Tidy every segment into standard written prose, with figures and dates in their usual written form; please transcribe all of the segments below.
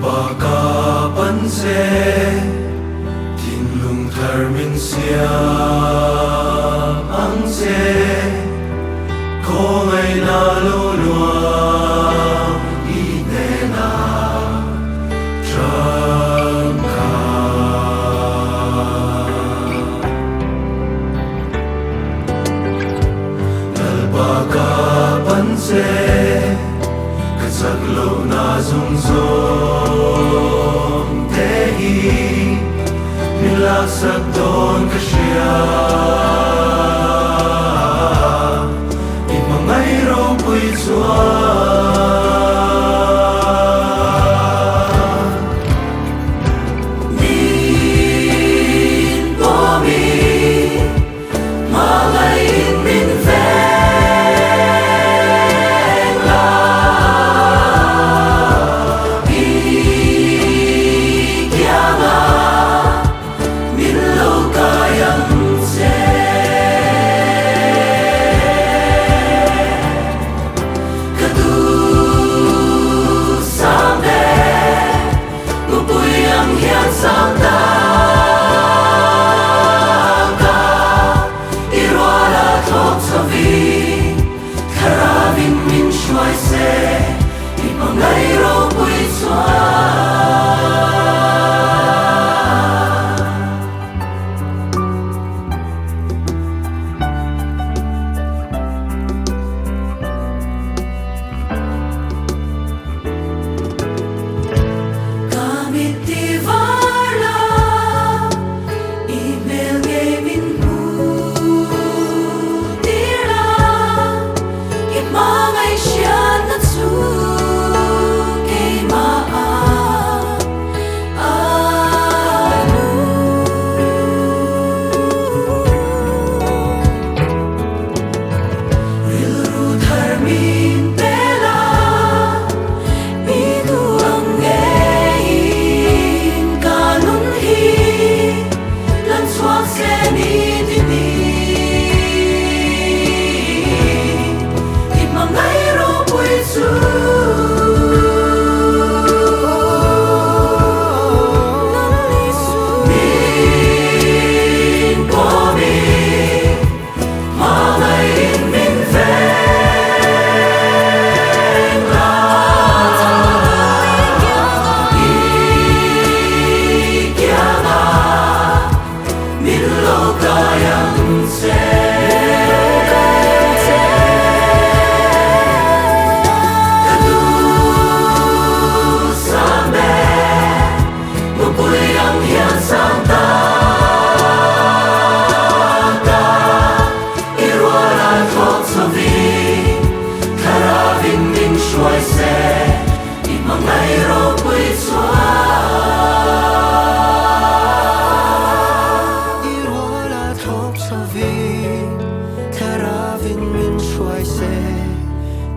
baka panse tin lung thar min siam ang se ko ngay na lo luang ine na trăng kha nal baka panse Sag lo na zong zong te hi Nilak sa don ka siya Imangay ro po'y zwa Nin po mi Malayin min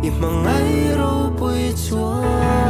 Imangay ro po'y chua